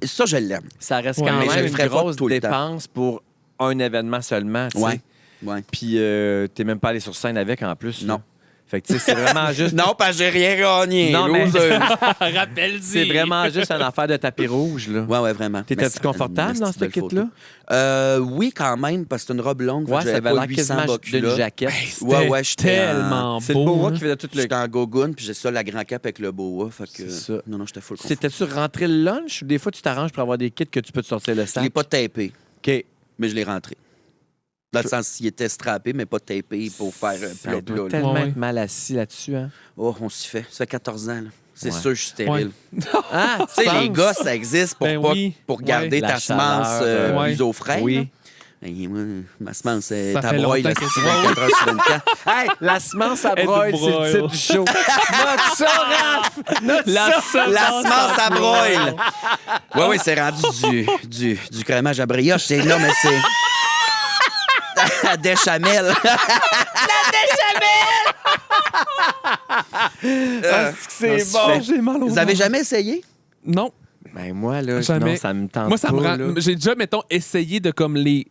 ça, je l'aime. Ça reste quand même une grosse dépense pour un événement seulement, tu sais. Ouais. Puis t'es même pas allé sur scène avec en plus. Non. Là. Fait que tu sais, c'est vraiment juste... Non, parce que j'ai rien gagné. Non, mais... Rappelle-y. C'est vraiment juste une affaire de tapis rouge, là. Ouais, vraiment. T'étais-tu confortable dans ce kit-là? Oui, quand même, parce que c'est une robe longue. Ouais, ça avait l'air quasiment d'une jaquette. Ouais, j'étais tellement beau. C'est le boa qui faisait tout le... J'étais en gogoune, puis j'ai ça, la grand cap avec le boa. Fait que... C'est ça. Non, j'étais full confort. C'était-tu rentré le lunch ou des fois tu t'arranges pour avoir des kits que tu peux te sortir le sac? Je l'ai pas tapé. OK. Mais je l'ai rentré. Dans le sens, il était strappé, mais pas tapé pour faire Ça doit plat. tellement être mal assis là-dessus, hein? Oh, on s'y fait. Ça fait 14 ans, là. C'est sûr que je suis stérile. Ah, tu sais, les gars, ça existe pour garder ta semence mise au frais. Oui. Hey, moi, ma semence, c'est Ça ta fait broille, là, longtemps que c'est c'est 24 heures sur 24. Hey, la semence à broil, c'est le titre du show. Note ça, Raph! La semence à broil! Oui, c'est rendu du crémage à brioche. C'est là, mais c'est... La déchamel! La déchamel! C'est bon, j'ai mal au Vous avez jamais essayé? Non. Ben moi, là, jamais. Non, ça me tente moi, ça pas, me rend... là. J'ai déjà, mettons, essayé de comme les...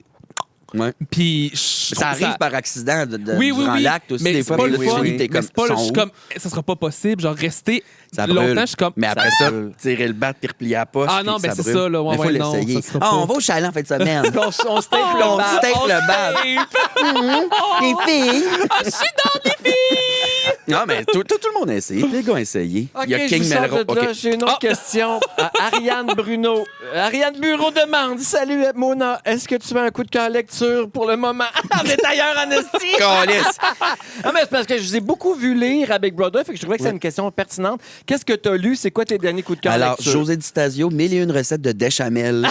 Ouais. Puis ça arrive par accident durant oui. l'acte aussi. Mais des c'est fois, pas le les fun. filles, t'es Mais comme, c'est pas le- je sont suis où? comme, ça sera pas possible. Genre, rester Ça longtemps, brûle. je suis comme... Mais après ça, tirer le bat puis replier la poche. Ah non, puis ben c'est brûle. ça, là. Mais faut non, l'essayer. ça sera pas. On va au chalet en fin de semaine. On se tape On le se tape le bat. Les filles. Je suis dans des filles! Non, mais tout le monde a essayé. Les gars ont essayé. OK, Il y a King je vous sors Melrose. de là. J'ai une autre question. Ariane Bruno. Ariane Bureau demande, salut Mona, est-ce que tu as un coup de cœur lecture pour le moment? On est ailleurs en esti. Calisse. Non, mais c'est parce que je vous ai beaucoup vu lire à Big Brother, fait que je trouvais que c'est une question pertinente. Qu'est-ce que tu as lu? C'est quoi tes derniers coups de cœur Alors, lecture? José Di Stasio, 1001 recettes de déchamel.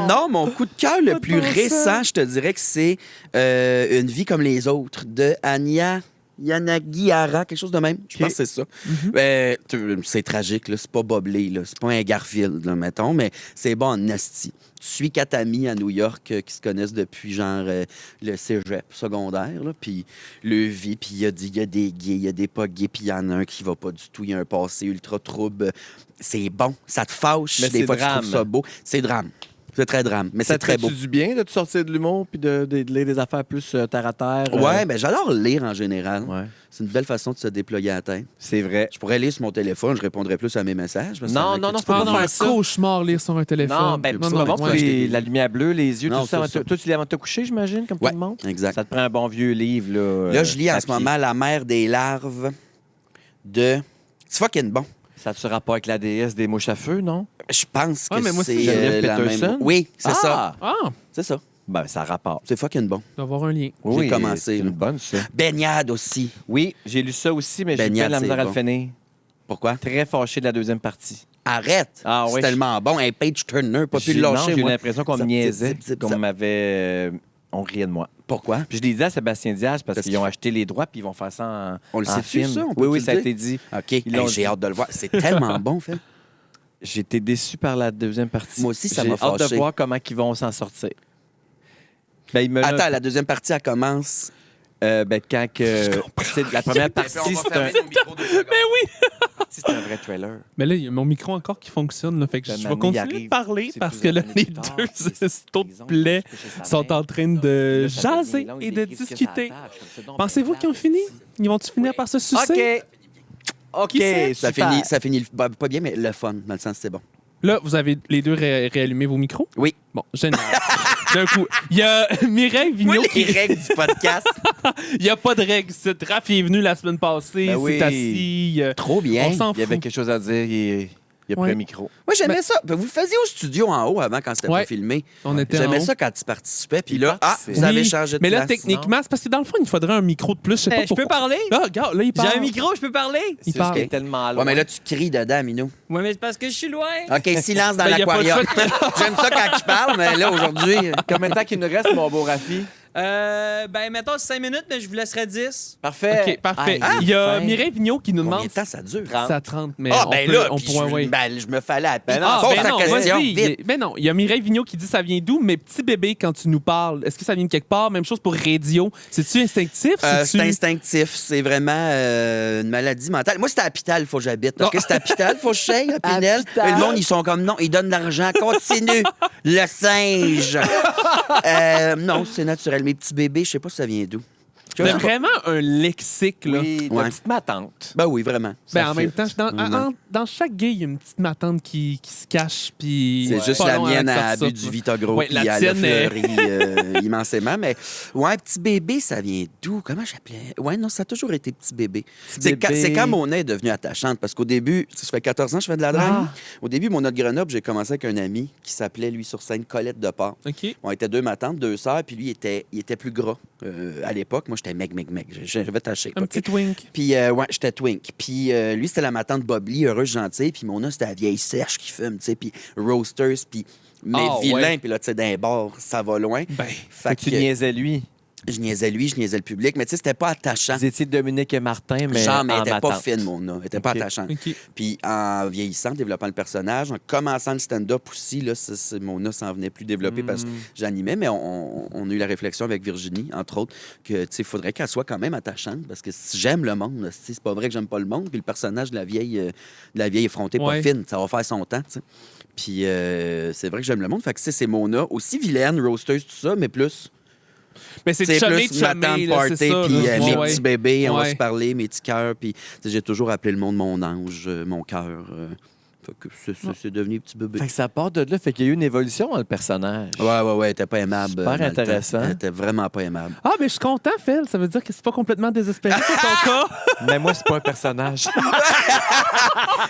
Non, mon coup de cœur le plus récent, je te dirais que c'est Une vie comme les autres de Anya Yanagihara, quelque chose de même. Je pense que c'est ça. C'est tragique, là. C'est pas Boblé, là. C'est pas un Garfield, là, mettons, mais c'est bon en asti. Tu suis 4 amis à New York qui se connaissent depuis, genre, le cégep secondaire, là, puis le vie, puis il y a des gays, il y a des pas gays, puis il y en a un qui va pas du tout, il y a un passé ultra trouble. C'est bon, ça te fâche, Mais des c'est fois drame. tu trouves ça beau. C'est drame. C'est très drame, mais Ça c'est te très beau. fait du bien de te sortir de l'humour puis de lire des affaires plus terre à terre? Ouais, ben j'adore lire en général. Ouais, C'est une belle façon de se déployer à la tête. c'est vrai. Je pourrais lire sur mon téléphone, je répondrais plus à mes messages. parce que Non, ça non, que non, tu faut peux pas non, lire. faire un ça. cauchemar lire sur un téléphone. Non, ben, c'est pas bon pour ouais. la lumière bleue, les yeux, Non, tout ça. c'est ça. Toi, tu lis avant de te coucher, j'imagine, comme Ouais, tout le monde? exact. Ça te prend un bon vieux livre, là. Là, je lis en ce papier. moment La mère des larves de... C'est fucking bon. Ça a-tu rapport avec la déesse des mouches à feu, non? Je pense que Ouais, mais moi aussi, c'est Geneviève la Peterson? même... Oui, c'est ça. Ah, C'est ça. Ben, ça rapporte. C'est fucking bon. il doit y avoir un lien. Oui, commencé, C'est là. une bonne, ça. Baignade aussi. Oui, j'ai lu ça aussi, mais j'ai Baignade, bien la misère c'est à le bon. finir. Pourquoi? Très fâché de la deuxième partie. Arrête! Ah, c'est ouais, tellement bon. Un page turner, pas pu J'ai le non, lâcher, j'ai eu moi. l'impression qu'on me Zip, niaisait, zip, zip, qu'on zip. m'avait... on riait de moi. Pourquoi? Puis je l'ai dit à Sébastien Diaz parce Parce qu'ils ont qu'il- acheté les droits puis ils vont faire ça en, On le en sait-tu, film. ça? On Oui, peut-tu oui, le ça a dire? été dit. OK. Ils l'ont J'ai dit. hâte de le voir. C'est tellement bon, Phil. J'ai été déçu par la deuxième partie. Moi aussi, ça J'ai m'a hâte de fâché. voir comment ils vont s'en sortir. Ben, il me Attends, la deuxième partie, elle commence. quand que... c'est la première partie, c'est un vrai trailer. Mais là, il y a mon micro encore qui fonctionne. Là, fait que Ben, je vais Mané, il continuer arrive, de parler c'est parce que plusieurs là, années les plus tard, deux c'est sur autres prison, plaies il se couche chez sa sont mère. en train de Là, ça devient jaser long, et il de décrit ce que ça discuter. attache. Je trouve ça donc Pensez-vous bien qu'ils ont plate fini? aussi. Ils vont-tu finir par se sucer? OK. Qui sait? Ça super. finit pas bien, mais le fun, dans le sens que c'est bon. Là, vous avez les deux réallumé vos micros? Oui. Bon, génial. D'un coup, il y a Mireille Vigneault Les qui... règles du podcast. Il n'y a pas de règle. Raph il est venu la semaine passée, Ben oui. c'est assis. Trop bien. On s'en Il y avait fout. quelque chose à dire. Il a pris Ouais. un micro. Moi, j'aimais ça. Vous le faisiez au studio en haut avant, quand c'était Ouais. pas filmé. On était en J'aimais haut. ça quand tu participais. Puis Il là, participe. vous avez Oui, changé de mais là, place. techniquement, c'est parce que dans le fond, il faudrait un micro de plus. Je sais pas Je peux pourquoi. parler? Là, regarde, là, il parle. J'ai un micro, je peux parler? Il C'est parle. juste qu'il est tellement loin. Ouais, mais là, tu cries dedans, Minou. Ouais, mais c'est parce que je suis loin. OK, silence dans Ben, y a pas de l'aquarium. choix J'aime ça quand je parle, mais là, aujourd'hui... Combien de temps qu'il nous reste, mon beau Rafi? Ben, mettons 5 minutes, mais je vous laisserai 10. Parfait. OK, parfait. Ah, il y a fin. Mireille Vigneault qui nous Combien demande... de temps ça dure? 30. Ça 30, mais Ah, on ben peut, là, on puis pourrait, ouais. je me fallais à pied. Ben non, Ah, Pose ben ta non, question, vas-y. vite. Ben non, il y a Mireille Vigneault qui dit ça vient d'où, mais petit bébé, quand tu nous parles, est-ce que ça vient de quelque part? Même chose pour radio. C'est-tu instinctif? C'est C'est-tu- instinctif. C'est vraiment une maladie mentale. Moi, c'est à Pital, il faut que j'habite. OK, c'est à Pital, il faut que je chaille, à Pinel. Pital. Mais le monde, ils sont comme non, ils donnent de l'argent. Continue. Le singe. Non, c'est naturel. Mes petits bébés, je sais pas si ça vient d'où. Je C'est sais pas. vraiment un lexique, là. Oui, Ouais. la petite ma tante. Ben oui, vraiment. Ben, Ça en fit. même temps, dans chaque gay, il y a une petite matante qui se cache. Puis C'est juste la mienne à a bu du Vitagro Ouais, puis la elle a tienne est- fleuri immensément. Mais ouais, petit bébé, ça vient d'où? Comment j'appelais? Ouais, non, ça a toujours été petit bébé. C'est bébé. quand Mona est devenue attachante. Parce qu'au début, ça fait 14 ans que je fais de la drague. Ah. Au début, mon autre Grenoble, j'ai commencé avec un ami qui s'appelait, lui, sur scène, Colette de Port. OK. On était deux matantes, deux sœurs, puis lui, il était plus gras à l'époque. Moi, j'étais mec. J'avais taché. Un petit twink. Puis, ouais, j'étais twink. Puis, lui, c'était la matante Bobly, heureuse, gentille. Puis, Mona, c'était la vieille sèche qui fume, tu sais. Puis, roasters, puis, mais Ah, vilain. ouais. Puis là, tu sais, d'un bord, ça va loin. Ben, Fait que tu niaisais lui. je niaisais lui, je niaisais le public. Mais tu sais, c'était pas attachant. Vous étiez Dominique et Martin, mais Genre, mais en elle était ma pas tante. fine, Mona. Elle était pas OK. attachante. OK. Puis en vieillissant, développant le personnage, en commençant le stand-up aussi, là, Mona s'en venait plus développer parce que j'animais, mais on a eu la réflexion avec Virginie, entre autres, que il faudrait qu'elle soit quand même attachante parce que si j'aime le monde, c'est pas vrai que j'aime pas le monde, puis le personnage de la vieille effrontée, Ouais. pas fine, ça va faire son temps, tu sais. Puis c'est vrai que j'aime le monde, fait que c'est Mona, aussi vilaine, roasteuse, tout ça, mais plus. Mais c'est C'est chumé, plus ma tante chumé, là, party, c'est ça. puis là. mes Ouais, petits bébés, on va Ouais. se parler, mes petits cœurs, puis tu sais, j'ai toujours appelé le monde mon ange, mon cœur. Fait que c'est devenu petit bébé. Fait que ça part de là. Fait qu'il y a eu une évolution dans le personnage. Ouais, elle était pas aimable. Super dans le temps. intéressant. Elle était vraiment pas aimable. Ah, mais je suis content, Phil. Ça veut dire que c'est pas complètement désespéré pour ton cas. Mais moi, c'est pas un personnage.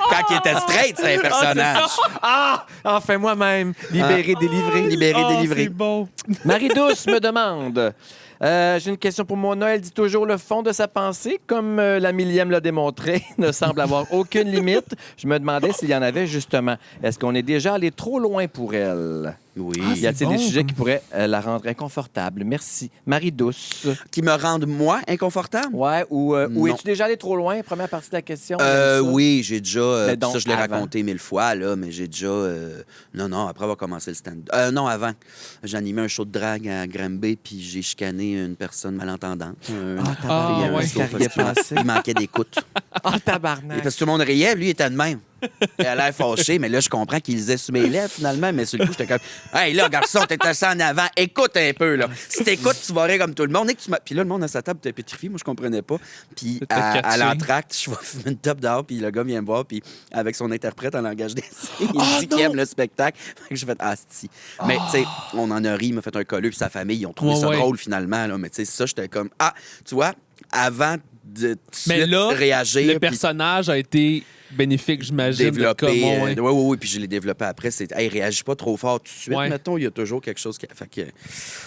Quand il était straight, c'était un personnage. Ah! Enfin, moi-même. Libéré, délivré. Libéré, Oh, délivré. c'est bon. Marie-Douce me demande. J'ai une question pour Mona. Elle dit toujours le fond de sa pensée, comme la millième l'a démontré, ne semble avoir aucune limite. Je me demandais s'il y en avait justement. Est-ce qu'on est déjà allé trop loin pour elle? Oui. Y a-t-il C'est des bon, sujets comme- qui pourraient la rendre inconfortable? Merci. Marie-Douce. Qui me rendent, moi, inconfortable? Ouais, ou Non. es-tu déjà allé trop loin? Première partie de la question. on aime ça. Oui, j'ai déjà. Mais puis ça, donc, je l'ai avant. raconté 1000 fois, là, mais j'ai déjà. Non, après avoir commencé le stand. Non, avant. J'ai animé un show de drague à Granby, puis j'ai chicané une personne malentendante. Ah, ouais. Il manquait d'écoute. Ah, tabarnak. Et parce que tout le monde riait, lui, il était de même. Il a l'air fâché, mais là, je comprends qu'il lisait sous mes lèvres, finalement. Mais sur le coup, j'étais comme, hey, là, garçon, t'es assis en avant, écoute un peu, là. Si t'écoutes, tu vas rire comme tout le monde. Et que tu puis là, le monde à sa table était pétrifié, moi, je comprenais pas. Puis C'était à catché. l'entracte, je vais fumer une top dehors, puis le gars vient me voir, puis avec son interprète en langage des signes, il dit qu'il aime le spectacle. Fait que j'ai fait, asti. Mais, tu sais, on en a ri, il m'a fait un colleux, puis sa famille, ils ont trouvé ça Ouais. drôle, finalement, là. Mais, tu sais, ça, j'étais comme, tu vois, avant de tout de Mais suite là, réagir. le puis personnage a été bénéfique, j'imagine. développé. d'être comme, ouais. Oui, puis je l'ai développé après. C'est, hey, réagis pas trop fort tout de suite. Ouais. Mettons, il y a toujours quelque chose qui. Fait que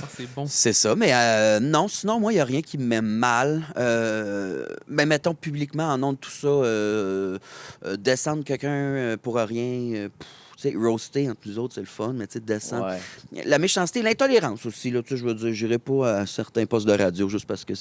Ah, c'est bon. c'est ça. Mais non, sinon, moi, il n'y a rien qui me met mal. Mais mettons, publiquement, en nom de tout ça, descendre quelqu'un pour rien. Tu sais, roaster entre nous autres, c'est le fun, mais tu sais, descendre. Ouais. La méchanceté, l'intolérance aussi, là, tu sais, je veux dire, j'irai pas à certains postes de radio juste parce que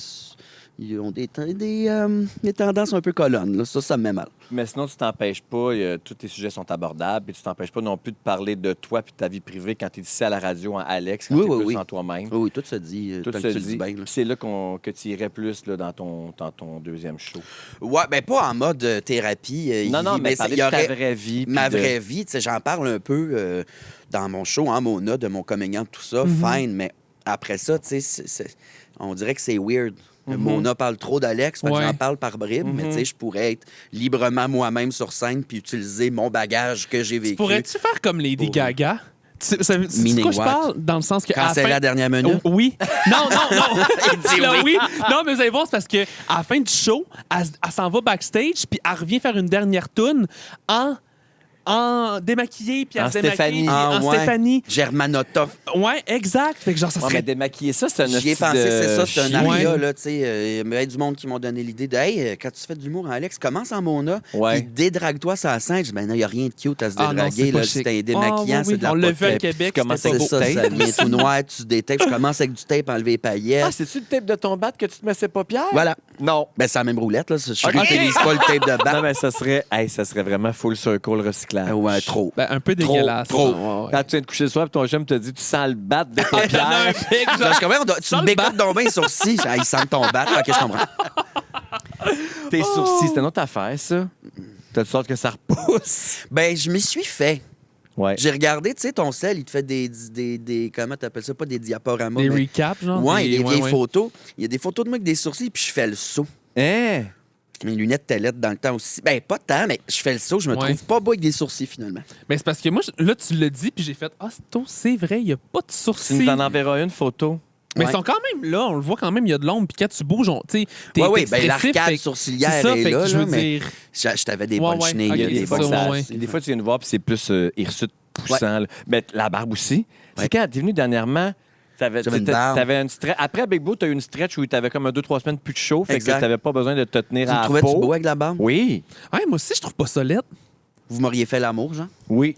ils ont des tendances un peu colonnes. Là. Ça me met mal. Mais sinon, tu t'empêches pas, tous tes sujets sont abordables, et tu t'empêches pas non plus de parler de toi et de ta vie privée quand tu es ici à la radio en Alex, quand Oui, tu es oui, plus oui. en toi-même. Oui, tout se dit. Tout tant se que tu le dit. dis bien, là. Puis c'est là que tu irais plus là, dans ton deuxième show. Ouais, ben pas en mode thérapie. Non, mais parler il y de aurait ta vraie vie. ma puis de- vraie vie. Tu sais, j'en parle un peu dans mon show, en Mona, de mon coming out, tout ça. Fine, mais après ça, tu sais, on dirait que c'est weird. Mona parle trop d'Alex, fait que Ouais. j'en parle par bribes, mais tu sais, je pourrais être librement moi-même sur scène puis utiliser mon bagage que j'ai vécu. Pourrais-tu faire comme Lady Pour- Gaga? Tu sais de Meaning quoi je what? parle? Dans le sens que. à Quand la c'est fin- la dernière minute? Oh, oui. Non. Il dit Là, oui. Non, mais vous allez voir, c'est parce que à la fin du show, elle s'en va backstage, puis elle revient faire une dernière toune en démaquillée, puis elle En se démaquille, Stéphanie. puis Ah, en ouais. Stéphanie. Germanota. Ouais, exact. Fait que genre, ça Ouais, serait. mais démaquiller ça, c'est un J'y ai hostie pensé, de c'est ça, c'est un chien. aria, là, tu sais. Il y a du monde qui m'ont donné l'idée de, hey, quand tu fais de l'humour en Alex, commence en Mona, Ouais. puis dédrague-toi sur la scène. Je dis, ben non, il n'y a rien de cute à se Ah non, dédraguer, c'est pas là. chic. C'est un démaquillant, Ah, c'est de la on l'a vu à poterie. Québec, Tu commences c'était C'est beau. ça, ça tape. vient tout noir, tu détapes. Je commence avec du tape, enlever les paillettes. Ah, c'est-tu le tape de ton bat que tu te mets ses paupières? Voilà. Non. Ben, c'est la même roulette, là. Je Ok. n'utilise pas le tape de Non, batte. mais ça serait vraiment full circle recyclage. Ouais, trop. Ben, un peu Trop, dégueulasse. trop. Ouais, ouais. Quand tu viens de coucher le soir, puis ton chum te dit, tu sens le bat de tes Il y en a un paupières. pic, genre. Genre, je comprends, tu Sans me le bécotes donc bien les sourcils. Ah, ils sentent ton batte. OK, je comprends. Tes sourcils, c'est une autre affaire, ça. T'as de sorte que ça repousse. Ben, je m'y suis fait. Ouais. J'ai regardé, tu sais, ton sel, il te fait des comment t'appelles ça? Pas des diaporamas, Des mais... recaps, genre. Ouais, des- les vieilles ouais. photos. Il y a des photos de moi avec des sourcils, puis je fais le saut. Hein? Mes lunettes étaient lettres dans le temps aussi. Ben, pas tant, mais je fais le saut. Je me Ouais. trouve pas beau avec des sourcils, finalement. Mais c'est parce que moi, là, tu l'as dit, puis j'ai fait Ah, c'est vrai, il n'y a pas de Tu sourcils. nous en enverras une photo. Mais Ouais. ils sont quand même là, on le voit quand même, il y a de l'ombre. Puis quand tu bouges, tu sais, t'es Ouais, oui, t'es ben expressif, l'arcade fait que- sourcilière c'est ça, est fait que là, je veux mais dire. je t'avais des Ouais, bonnes ouais, chenilles, ok, des Des fois, fois ça, ça- ouais. des fois, tu viens nous voir, puis c'est plus hirsute, poussant. là. Mais la barbe aussi. Ouais. C'est quand t'es venu dernièrement, J'avais une barbe. après Big Boo, t'as eu une stretch où t'avais comme 2-3 semaines plus de chaud, fait Exact. que t'avais pas besoin de te tenir Tu à me la trouvais-tu peau. beau avec la barbe? Oui, Ouais, moi aussi, je trouve pas ça laid. Vous m'auriez fait l'amour, Jean? oui.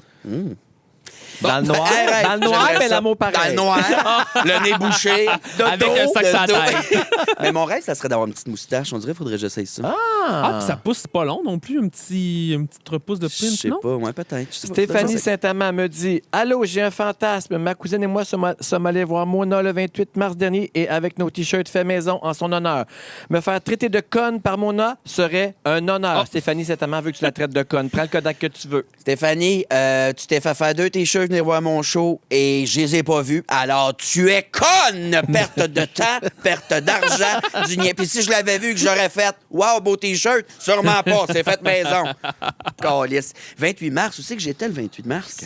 Dans le noir, Hey, dans le noir, j'aimerais mais ça. l'amour pareil. Dans le noir, le nez bouché, de Avec dos, un sac de sur la dos. tête. Mais mon rêve, ça serait d'avoir une petite moustache. On dirait qu'il faudrait que j'essaye ça. Ah, puis ça pousse pas long non plus, une petite repousse de Je pinch, sais non? pas, ouais, peut-être. Je sais pas, Stéphanie je sais. Saint-Amand me dit Allô, j'ai un fantasme. Ma cousine et moi sommes allés voir Mona le 28 mars dernier et avec nos t-shirts fait maison en son honneur. Me faire traiter de conne par Mona serait un honneur. Oh. Stéphanie Saint-Amand veut que tu la traites de conne. Prends le Kodak que tu veux. Stéphanie, tu t'es fait faire 2 t-shirts venir voir mon show et je les ai pas vus. Alors, tu es conne! Perte de temps, perte d'argent, du niais. Puis si je l'avais vu que j'aurais fait « Wow, beau t-shirt! » Sûrement pas, c'est fait maison. Câlisse. 28 mars, où c'est que j'étais le 28 mars?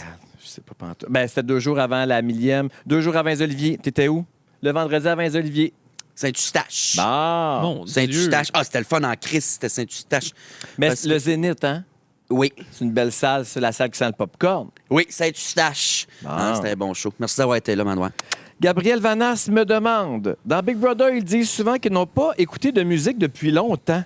Je sais pas pantoute. Ben, c'était 2 jours avant la 1000e. 2 jours avant les Oliviers. T'étais où? Le vendredi avant les Oliviers. Saint-Eustache. Bon. Mon Dieu. Saint-Eustache. Ah, c'était le fun en crise, c'était Saint-Eustache. Mais Parce le que- Zénith, hein? Oui. C'est une belle salle. C'est la salle qui sent le popcorn. Oui, Saint-Eustache. Bon. Ah, c'était un bon show. Merci d'avoir été là, Manoir. Gabriel Vanas me demande Dans Big Brother, ils disent souvent qu'ils n'ont pas écouté de musique depuis longtemps.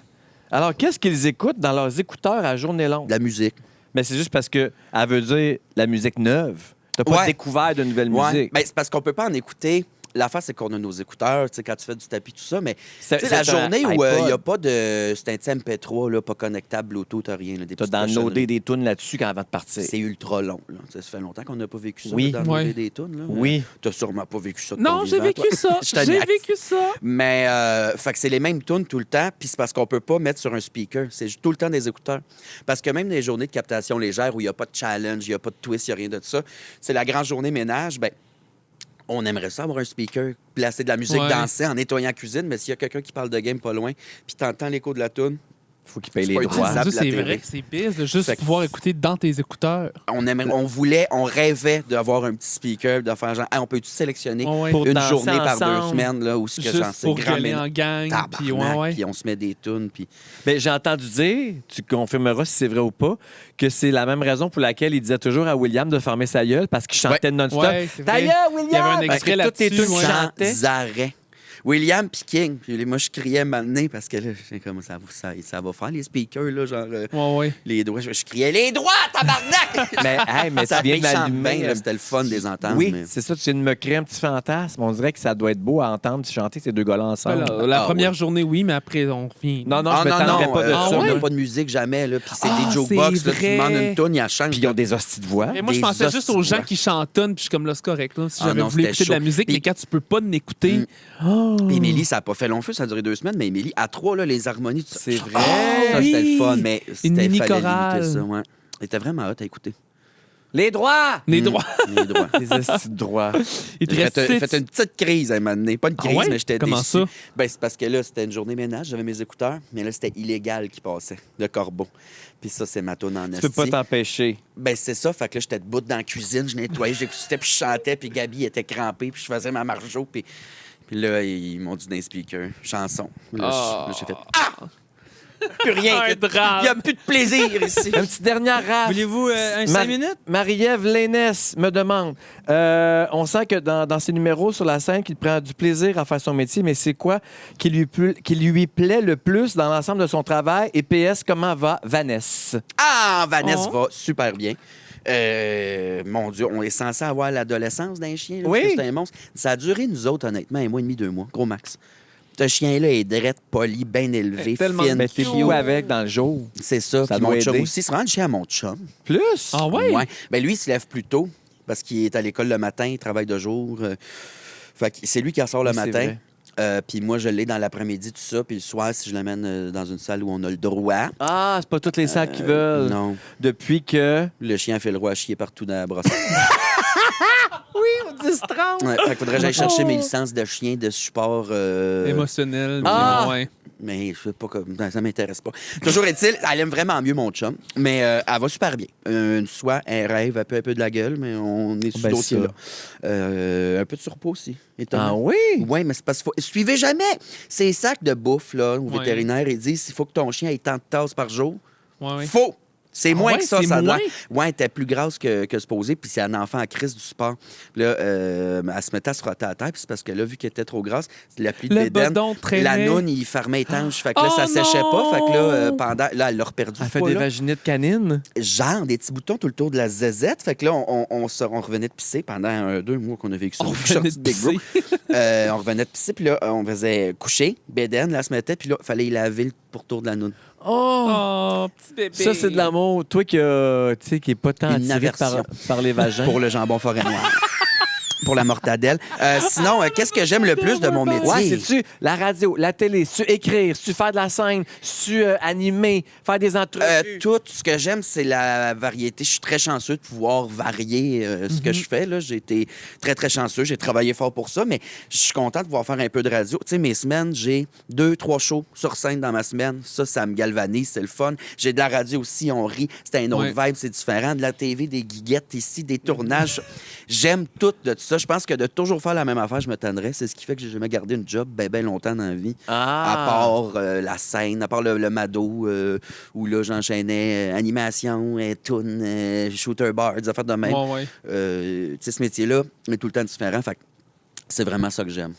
Alors, qu'est-ce qu'ils écoutent dans leurs écouteurs à journée longue? De la musique. Mais c'est juste parce qu'elle veut dire la musique neuve. T'as pas Ouais. découvert de nouvelles Ouais. musiques. Ben, c'est parce qu'on peut pas en écouter. L'affaire, c'est qu'on a nos écouteurs, tu sais, quand tu fais du tapis, tout ça, mais C'est- tu sais, la c'est un journée où il iPod. n'y a pas de... C'est un petit MP3, là, pas connectable, Bluetooth, rien. Là, des T'as petites cochonneries. downloadé des tunes là-dessus avant de partir. C'est ultra long. Là. Ça fait longtemps qu'on n'a pas vécu ça, Oui. là, downloader Ouais. des tunes. Là. Oui. T'as sûrement pas vécu ça de Non, ton j'ai vivant, vécu toi. ça. Je te J'ai niaise. vécu ça. Mais, fait que c'est les mêmes tunes tout le temps, puis c'est parce qu'on peut pas mettre sur un speaker. C'est tout le temps des écouteurs. Parce que même les journées de captation légère où il n'y a pas de challenge, il n'y a pas de twist, il n'y a rien de ça, c'est la grande journée ménage, ben on aimerait ça avoir un speaker, placer de la musique, Ouais. danser en nettoyant la cuisine, mais s'il y a quelqu'un qui parle de game pas loin, puis t'entends l'écho de la tune, Faut qu'il paye C'est les pas droits. utilisable. Dieu, c'est la télé. vrai que c'est pisse de juste Fait que- pouvoir écouter dans tes écouteurs. on rêvait d'avoir un petit speaker, de faire genre, Hey, on peut-tu sélectionner Ouais, ouais. Pour une danser journée par 2 ensemble. semaines, là, où ce que Juste j'en sais pour grand gueuler en gang. Puis ouais, ouais. puis on se met des tunes, puis Ben, j'ai entendu dire, tu confirmeras si c'est vrai ou pas, que c'est la même raison pour laquelle il disait toujours à William de fermer sa gueule parce qu'il chantait non-stop. Ouais, c'est Ta vrai. gueule, William! Il y avait un Parce extrait que toutes tes là-dessus, tunes ouais. chantaient. sans arrêt. William puis King. Puis moi, je criais maintenant parce que là, j'ai comme ça va faire les speakers, là, genre Ouais, ouais. les droits. Je criais les droits, tabarnak! Mais, hey, mais ça tu viens de chante m'allumer. bien, là, c'était le fun de les entendre. Oui, mais- c'est ça, tu viens de me créer un petit fantasme. On dirait que ça doit être beau à entendre chanter ces deux gars-là ensemble. La Ah, première ouais. journée, oui, mais après, on revient. Non, non, Ah je non, m'attendrais non, pas de ah, ça. on ouais? n'a pas de musique jamais, là. Puis c'est Ah, des jukebox, c'est là, tu demandes vrai. une toune, il y a change. Puis ils ont des hosties de voix. Mais moi, je Des pensais juste aux hosties, gens ouais. qui chantonnent, puis je suis comme là, c'est correct. Là, si Ah j'avais non, voulu c'était écouter de la chaud. musique, Puis- mais quand tu peux pas l'écouter. Mm. Oh. Puis Émilie, ça n'a pas fait long feu, ça a duré 2 semaines, mais Émilie, à 3, là, les harmonies, tout ça. C'est vrai. Ça, oui! c'était le fun, mais c'était mini fallait chorale. limiter ça, ouais. Elle était vraiment hot à écouter. Les droits! Les Mm, droits. Les droits. Les hosties de droits. Il te J'ai reste fait une petite crise à un moment donné. Pas une Ah crise, ouais? mais j'étais Comment déçu. ça? Ben, c'est parce que là, c'était une journée ménage, j'avais mes écouteurs, mais là, c'était illégal qui passait, de Corbeau. Puis ça, c'est ma toune en Tu peux pas esti. t'empêcher. Ben, c'est ça. Fait que là, j'étais debout dans la cuisine, je nettoyais, j'écoutais, puis je chantais, puis Gabi était crampée, puis je faisais ma marjo, puis là, ils m'ont dit d'un speaker, chanson. Là, là, j'ai fait Ah! Plus rien. Un Il drame. n'y a plus de plaisir ici. Un petit dernier rap. Voulez-vous un 5 minutes? Marie-Ève Lénès me demande on sent que dans ses numéros sur la scène, qu'il prend du plaisir à faire son métier, mais c'est quoi qui lui plaît le plus dans l'ensemble de son travail? Et PS, comment va Vanessa? Ah, Vanessa Oh. va super bien. Mon Dieu, on est censé avoir l'adolescence d'un chien. Là, Oui. parce que c'est un monstre. Ça a duré, nous autres, honnêtement, 1 mois et demi, 2 mois. Gros max. Ce chien-là est drette, poli, bien élevé, Tellement fine. Ben, t'es cute. bio avec dans le jour. C'est ça. Ça Puis mon doit chum aider. aussi. C'est vraiment le chien à mon chum. Plus? Ah ouais? Ben, lui, il se lève plus tôt parce qu'il est à l'école le matin, il travaille de jour. Fait que c'est lui qui en sort le Oui, c'est matin. vrai. Puis moi, je l'ai dans l'après-midi, tout ça. Puis le soir, si je l'amène dans une salle où on a le droit. Ah, c'est pas toutes les salles qui veulent. Non. Depuis que... Le chien fait le roi à chier partout dans la brosse. Oui, 10-30. Ouais, fait qu'il faudrait que j'aille chercher mes licences de chien de support. Émotionnel. Ah! Ouais. Mais je sais pas comme. Ça m'intéresse pas. Toujours est-il, elle aime vraiment mieux mon chum, mais elle va super bien. Une soie, un rêve, un peu de la gueule, mais on est sur Ben, ce dossier-là. ça. Un peu de surpoids aussi. Ah Étonnant. oui? Oui, mais c'est parce qu'il faut. Suivez jamais ces sacs de bouffe là, au Ouais. vétérinaire. Ils disent il faut que ton chien ait tant de tasses par jour. Ouais, ouais. Faux! C'est moins ouais, que ça, c'est ça moins? doit. Ouais, elle était plus grasse que supposé, puis c'est un enfant à crise du sport. Puis là, elle se mettait à se frotter à la tête, puis c'est parce que là, vu qu'elle était trop grasse, la pluie de Le bédaine, bedon traînait. la noune, il fermait étanche. Fait que là, Oh ça séchait non! pas. Fait que là, pendant. Là, elle l'a reperdu. Elle ce fait des poids-là. vaginites canines. Genre, des petits boutons tout le tour de la zézette. Fait que là, on revenait de pisser pendant 2 mois qu'on a vécu ça. On Je suis revenait sorti de Big Bro. pisser. On revenait de pisser, puis là, on faisait coucher, bédaine, là, elle se mettait, puis là, il fallait y laver le pourtour de la noune. Oh! Oh, petit bébé. Ça, c'est de l'amour. Toi qui est pas tant Une attiré aversion. par les vagins. Pour le jambon forêt noir. Pour la mortadelle. Sinon, qu'est-ce que j'aime le plus de mon métier? Ouais, c'est-tu la radio, la télé, c'est-tu écrire, c'est-tu faire de la scène, c'est-tu animer, faire des entrevues? Tout ce que j'aime, c'est la variété. Je suis très chanceux de pouvoir varier ce que je fais. Là. J'ai été très, très chanceux. J'ai travaillé fort pour ça, mais je suis content de pouvoir faire un peu de radio. Tu sais, mes semaines, j'ai 2-3 shows sur scène dans ma semaine. Ça me galvanise, c'est le fun. J'ai de la radio aussi, on rit. C'est un autre vibe, c'est différent. De la TV, des guiguettes ici, des tournages. J'aime tout de ça. Je pense que de toujours faire la même affaire, je me tannerais. C'est ce qui fait que j'ai jamais gardé une job bien longtemps dans la vie. À part la scène, à part le Mado, où là, j'enchaînais animation, toon, shooter bar, des affaires de même. Ouais, ouais. Tu sais, ce métier-là est tout le temps différent. Fait que c'est vraiment ça que j'aime.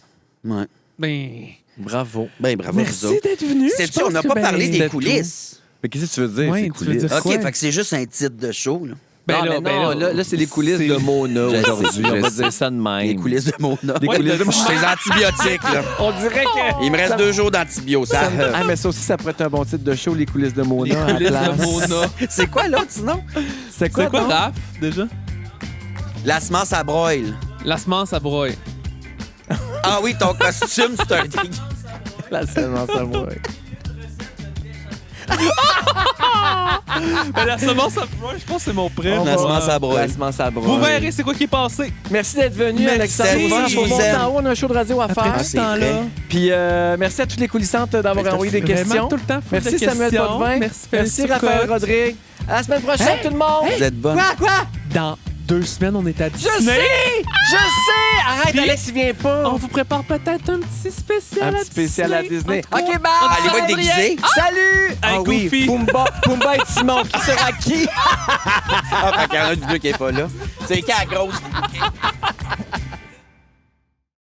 Ouais. Ben, Bravo. Ben, bravo, vous merci autres. d'être venu. C'est Je sûr, on n'a pense pas que, parlé ben, des c'était coulisses. Mais qu'est-ce que tu veux dire, Ouais, ces tu veux coulisses? dire- OK, Ouais. fait que c'est juste un titre de show, là. Ben non, là, mais ben non, là, là, c'est les coulisses c'est- de Mona Je sais, aujourd'hui. je On va sais. dire ça de même. Les coulisses de Mona. Des coulisses de Mona. Ces antibiotiques, là. On dirait que... Il me reste 2 jours d'antibio, ça. Ah, mais ça aussi, ça pourrait être un bon titre de show, les coulisses de Mona. Les à la coulisses de place. Mona. C'est quoi l'autre, sinon? C'est quoi, C'est quoi, donc? Raph, déjà? La semence à broil. La semence à broye. Ah oui, ton costume, c'est un dégueu. La semence à moi. Ben, la semence à broye, je pense que c'est mon prêt. La semence à broil. La semence à broye. Vous verrez c'est quoi qui est passé. Merci d'être venu, Merci. Alexandre. Stéphane, Faut je vous monter aime. en haut, on a un show de radio à Après faire. tout ce temps-là. Puis merci à toutes les coulissantes d'avoir envoyé des Vraiment questions. tout le temps. full Merci de Samuel questions. Potvin. Merci Raphaël Cotte. Rodrigue. À la semaine prochaine, Hey! tout le monde. Vous êtes bonne. Quoi? Dans 2 semaines, on est à Je Disney. sais! Je sais! Arrête, Puis- Alex, il vient pas. On vous prépare peut-être un petit spécial Un à petit spécial à Disney. En OK, trois- bye! Allez, va être déguisé. Salut! Avec Ah oui, Goofy. Pumba et Simon, qui sera qui? Ah, fait qu'il y en a un du deux qui est pas là. C'est qui la grosse?